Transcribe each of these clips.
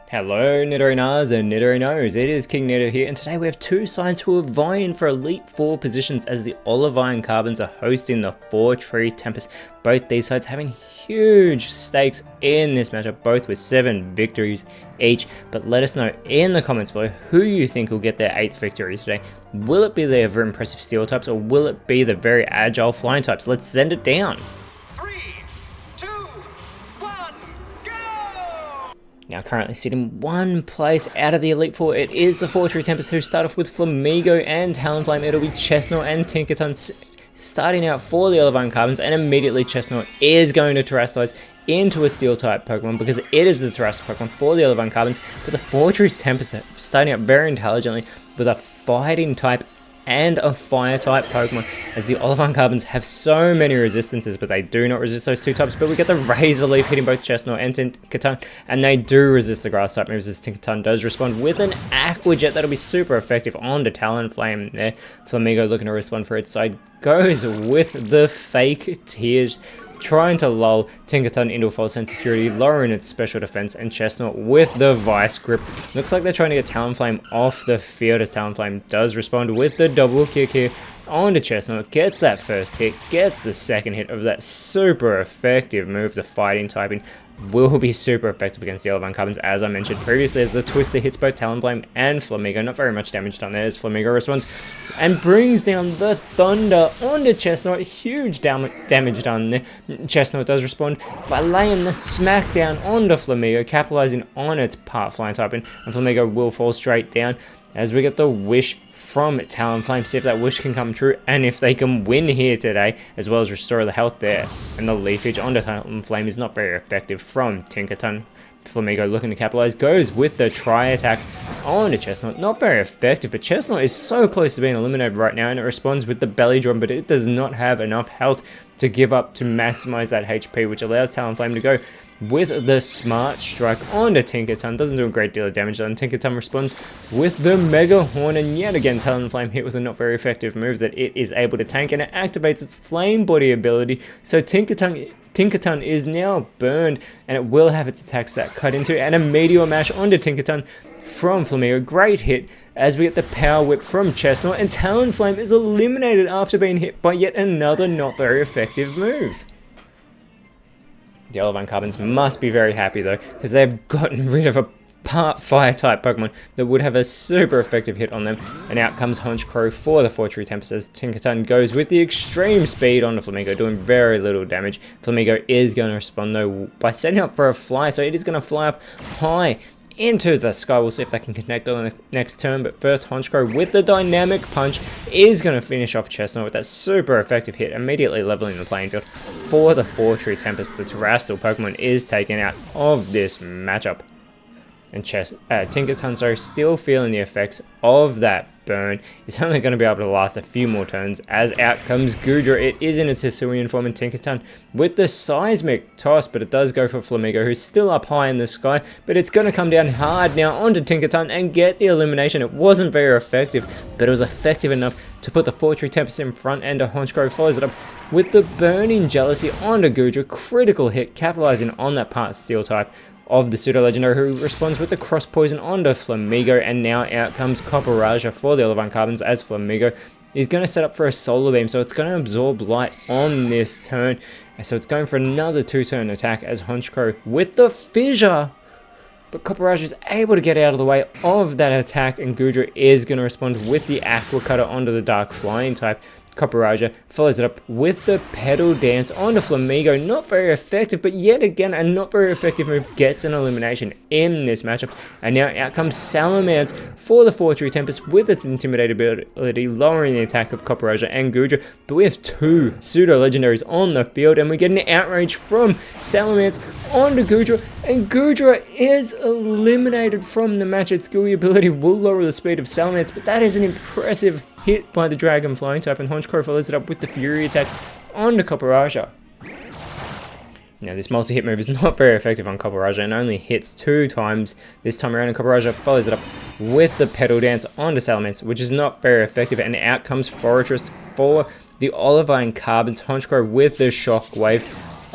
Hello Nidorinas and Nidorinos, it is King Nido here, and today we have two sides who are vying for Elite Four positions as the Olivine Carbons are hosting the Four Tree Tempest. Both these sides having huge stakes in this matchup, both with 7 victories each. But let us know in the comments below who you think will get their 8th victory today. Will it be the ever impressive steel types, or will it be the very agile flying types? Let's send it down. Now currently sitting one place out of the Elite Four, it is the Four Tree Tempest who start off with Flamigo and Talonflame. It'll be Chestnut and Tinkaton starting out for the Olivine Carbons, and immediately Chestnut is going to Terrasilize into a Steel type Pokemon because it is the Terrestrial Pokemon for the Olivine Carbons. But the Four Tree Tempest starting out very intelligently with a Fighting type and a Fire type Pokemon, as the Olivine Carbons have so many resistances, but they do not resist those two types. But we get the Razor Leaf hitting both Chestnut and Tinkaton, and they do resist the Grass type moves as Tinkaton does respond with an Aqua Jet that'll be super effective onto Talonflame there. Flamigo looking to respond for its side goes with the Fake Tears, trying to lull Tinkaton into a false sense of security, lowering its special defense, and Chestnut with the Vice Grip. Looks like they're trying to get Talonflame off the field as Talonflame does respond with the double kick here onto Chestnut, gets that first hit, gets the second hit of that super effective move. The Fighting typing will be super effective against the Olivine Carbons, as I mentioned previously, as the Twister hits both Talonflame and Flamigo. Not very much damage done there as Flamigo responds and brings down the Thunder onto Chestnut. Huge damage done there. Chestnut does respond by laying the smackdown onto Flamigo, capitalizing on its part flying typing, and Flamigo will fall straight down as we get the Wish from Talonflame. See if that wish can come true and if they can win here today, as well as restore the health there. And the Leafage onto Talonflame is not very effective from Tinkaton. Flamigo looking to capitalize goes with the Tri Attack onto Chestnut. Not very effective, but Chestnut is so close to being eliminated right now, and it responds with the Belly Drum, but it does not have enough health to give up to maximize that HP, which allows Talonflame to go with the Smart Strike onto Tinkaton. Doesn't do a great deal of damage on Tinkaton. Responds with the Mega Horn, and yet again Talonflame hit with a not very effective move that it is able to tank, and it activates its Flame Body ability. So Tinkaton is now burned, and it will have its attack stat cut into, and a Meteor Mash onto Tinkaton from Flamigo. Great hit as we get the Power Whip from Chestnut, and Talonflame is eliminated after being hit by yet another not very effective move. The Olivine Carbons must be very happy though, because they've gotten rid of a part Fire type Pokemon that would have a super effective hit on them. And out comes Honchkrow for the Four Tree Tempest as Tinkaton goes with the extreme speed onto Flamigo, doing very little damage. Flamigo is going to respond though by setting up for a fly, so it is going to fly up high into the sky. We'll see if they can connect on the next turn, but first Honchkrow with the Dynamic Punch is going to finish off Chestnut with that super effective hit, immediately leveling the playing field for the Four Tree Tempest. The Terrestrial Pokemon is taken out of this matchup, and Tinkaton, still feeling the effects of that burn. It's only going to be able to last a few more turns as out comes Goodra. It is in its Hisuian form, and Tinkaton with the Seismic Toss, but it does go for Flamigo, who's still up high in the sky, but it's going to come down hard now onto Tinkaton and get the elimination. It wasn't very effective, but it was effective enough to put the Four Tree Tempest in front, and Honchkrow follows it up with the Burning Jealousy onto Goodra. Critical hit, capitalizing on that part Steel type of the Pseudo Legendary, who responds with the Cross Poison onto Flamigo, and now out comes Copperajah for the Olivine Carbons as Flamigo is going to set up for a Solar Beam, so it's going to absorb light on this turn. So it's going for another 2-turn attack as Honchkrow with the Fissure, but Copperajah is able to get out of the way of that attack, and Goodra is going to respond with the Aqua Cutter onto the Dark Flying type. Copperajah follows it up with the Petal Dance onto Flamigo. Not very effective, but yet again a not very effective move gets an elimination in this matchup. And now out comes Salamence for the Four Tree Tempest with its Intimidate ability, lowering the attack of Copperajah and Goodra. But we have 2 Pseudo Legendaries on the field, and we get an Outrage from Salamence onto Goodra, and Goodra is eliminated from the match. Its Gooey ability will lower the speed of Salamence, but that is an impressive hit by the Dragon Flying type, and Honchkrow follows it up with the Fury attack onto Copperajah. Now this multi-hit move is not very effective on Copperajah and only hits 2 times this time around, and Copperajah follows it up with the Petal Dance onto Salamence, which is not very effective, and out comes Forretress for the Olivine Carbons. Honchkrow with the Shockwave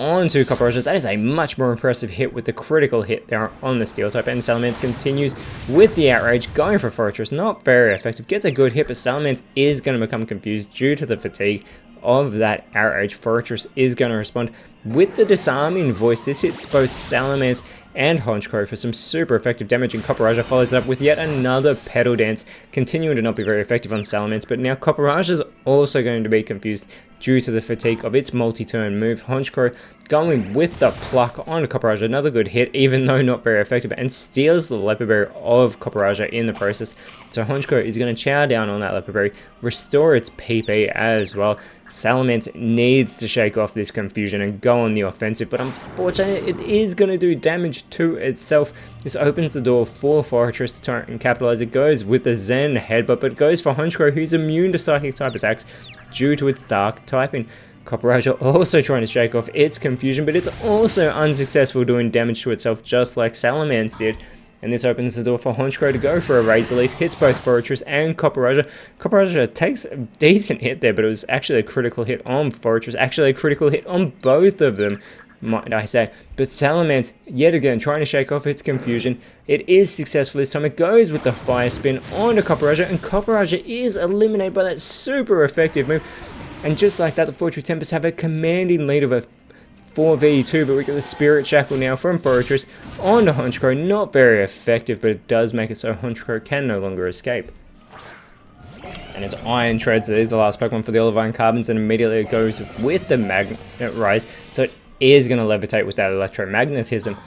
onto Copperajah. That is a much more impressive hit with the critical hit there on the Steel type. And Salamence continues with the Outrage, going for Fortress. Not very effective. Gets a good hit, but Salamence is going to become confused due to the fatigue of that Outrage. Fortress is going to respond with the Disarming Voice. This hits both Salamence and Honchkrow for some super effective damage, and Copperajah follows it up with yet another Petal Dance, continuing to not be very effective on Salamence, but now Copperajah is also going to be confused due to the fatigue of its multi-turn move. Honchkrow going with the Pluck on Copperajah, another good hit, even though not very effective, and steals the Leopard Berry of Copperajah in the process. So Honchkrow is going to chow down on that Leopard Berry, restore its PP as well. Salamence needs to shake off this confusion and go on the offensive, but unfortunately it is going to do damage to itself. This opens the door for Fortress to try and capitalize. It goes with the Zen Headbutt, but it goes for Honchkrow, who's immune to psychic type attacks due to its dark typing. Copperajah also trying to shake off its confusion, but it's also unsuccessful doing damage to itself just like Salamence did. And this opens the door for Honchkrow to go for a Razor Leaf, hits both Fortress and Copperajah. Copperajah takes a decent hit there, but it was actually a critical hit on Fortress, actually a critical hit on both of them, might I say. But Salamence, yet again, trying to shake off its confusion. It is successful this time. It goes with the Fire Spin onto Copperajah, and Copperajah is eliminated by that super effective move. And just like that, the Fortress Tempest have a commanding lead of a 4v2, but we get the Spirit Shackle now from Fortress onto Honchkrow. Not very effective, but it does make it so Honchkrow can no longer escape. And it's Iron Treads that is the last Pokemon for the Olivine Carbons, and immediately it goes with the Magnet Rise, so it is going to levitate with that Electromagnetism.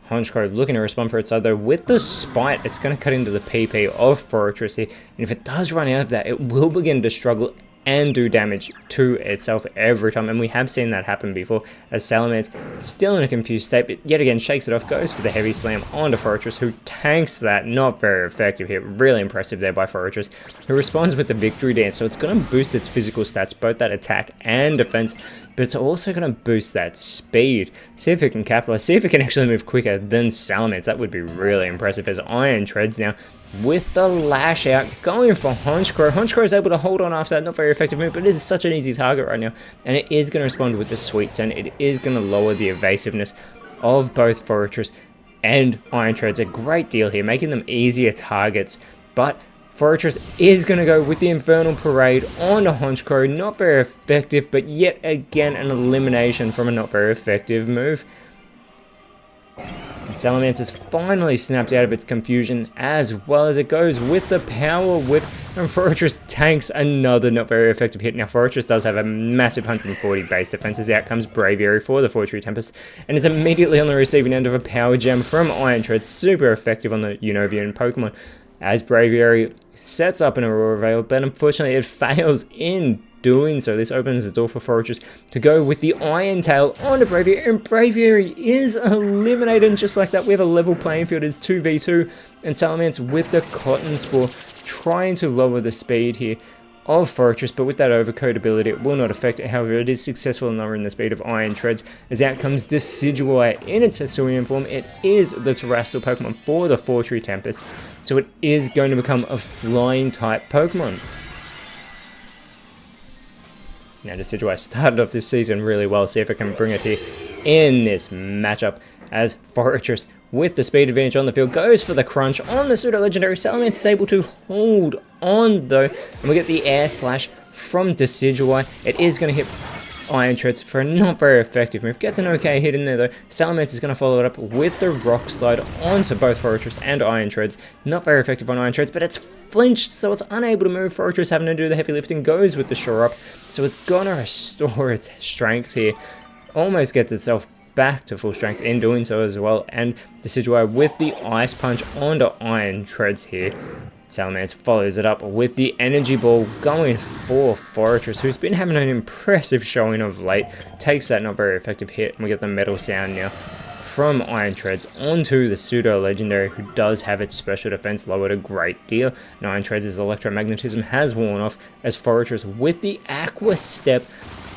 Honchkrow looking to respond for its side though with the Spite. It's going to cut into the PP of Fortress here, and if it does run out of that, it will begin to struggle and do damage to itself every time, and we have seen that happen before, as Salamence, still in a confused state, but yet again shakes it off, goes for the Heavy Slam onto Fortress, who tanks that. Not very effective here, really impressive there by Fortress, who responds with the Victory Dance, so it's going to boost its physical stats, both that attack and defense, but it's also going to boost that speed. See if it can capitalize, see if it can actually move quicker than Salamence. That would be really impressive, as Iron Treads now with the Lash Out, going for Honchkrow. Honchkrow is able to hold on after that, not very effective move, but it is such an easy target right now, and it is going to respond with the Sweet Scent. It is going to lower the evasiveness of both Fortress and Iron Treads a great deal here, making them easier targets, but Fortress is going to go with the Infernal Parade onto Honchkrow. Not very effective, but yet again an elimination from a not very effective move. And Salamence has finally snapped out of its confusion, as well as it goes with the Power Whip, and Fortress tanks another not very effective hit. Now Fortress does have a massive 140 base defense, as out comes Braviary for the Fortress Tempest, and is immediately on the receiving end of a Power Gem from Iron Treads, super effective on the Unovian Pokemon, as Braviary sets up an Aurora Veil, but unfortunately it fails in doing so. This opens the door for Fortress to go with the Iron Tail onto Braviary, and Braviary is eliminated, and just like that we have a level playing field. It's 2v2, and Salamence with the Cotton Spore trying to lower the speed here of Fortress, but with that Overcoat ability it will not affect it. However, it is successful in lowering the speed of Iron Treads, as out comes Decidueye in its Hisuian form. It is the Terrestrial Pokemon for the Fortress Tempest, so it is going to become a Flying type Pokemon. Now Decidueye started off this season really well, see if it can bring it here in this matchup, as Fortress with the speed advantage on the field goes for the Crunch on the Pseudo-Legendary. Salamence is able to hold on though, and we get the Air Slash from Decidueye. It is going to hit Iron Treads for a not very effective move. Gets an okay hit in there though. Salamence is going to follow it up with the Rock Slide onto both Fortress and Iron Treads. Not very effective on Iron Treads, but it's flinched, so it's unable to move. Fortress having to do the heavy lifting, goes with the Shore Up, so it's going to restore its strength here. Almost gets itself back to full strength in doing so as well, and Decidueye with the Ice Punch onto Iron Treads here. Salamence follows it up with the Energy Ball, going for Fortress, who's been having an impressive showing of late. Takes that not very effective hit, and we get the Metal Sound now from Iron Treads onto the Pseudo-Legendary, who does have its special defense lowered a great deal. And Iron Treads' Electromagnetism has worn off, as Fortress with the Aqua Step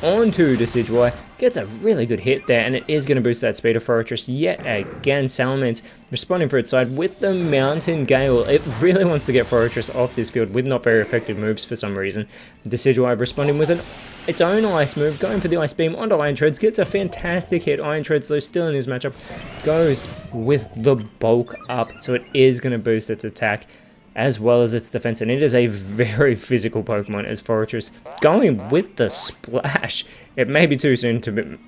onto Decidueye, gets a really good hit there, and it is going to boost that speed of Forretress yet again. Salamence responding for its side with the Mountain Gale. It really wants to get Forretress off this field with not very effective moves for some reason. Decidueye responding with its own Ice move, going for the Ice Beam onto Iron Treads, gets a fantastic hit. Iron Treads, though, still in this matchup, goes with the Bulk Up, so it is going to boost its attack as well as its defense, and it is a very physical Pokemon as Forretress going with the Splash. It may be too soon to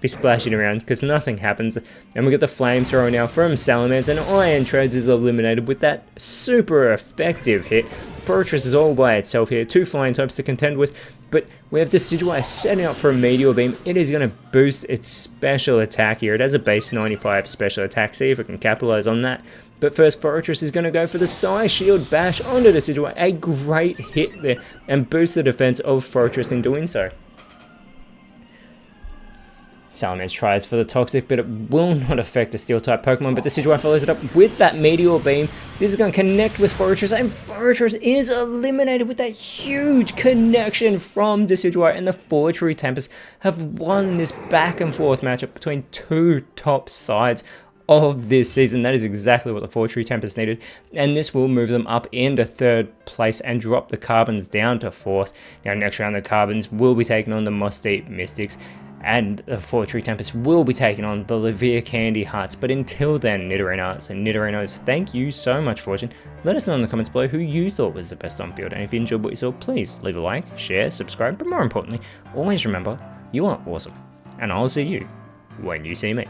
be splashing around because nothing happens, and we get the Flamethrower now from Salamence, and Iron Treads is eliminated with that super effective hit. Forretress is all by itself here, 2 flying types to contend with, but we have Decidueye setting up for a Meteor Beam. It is going to boost its special attack here. It has a base 95 special attack, see if it can capitalize on that. But first, Forretress is going to go for the Psy Shield Bash onto Decidueye. A great hit there, and boost the defense of Forretress in doing so. Salamence tries for the Toxic, but it will not affect a Steel-type Pokemon, but Decidueye follows it up with that Meteor Beam. This is going to connect with Forretress, and Forretress is eliminated with that huge connection from Decidueye, and the 4 True Tempest have won this back-and-forth matchup between 2 top sides of this season. That is exactly what the 4 True Tempest needed, and this will move them up into 3rd place and drop the Carbons down to 4th. Now, next round, the Carbons will be taking on the Moss Deep Mystics, and the 4 True Tempest will be taking on the Levere Candy Hearts. But until then, Nidorino. So Nidorinos, thank you so much for watching. Let us know in the comments below who you thought was the best on field, and if you enjoyed what you saw, please leave a like, share, subscribe, but more importantly, always remember, you are awesome, and I'll see you when you see me.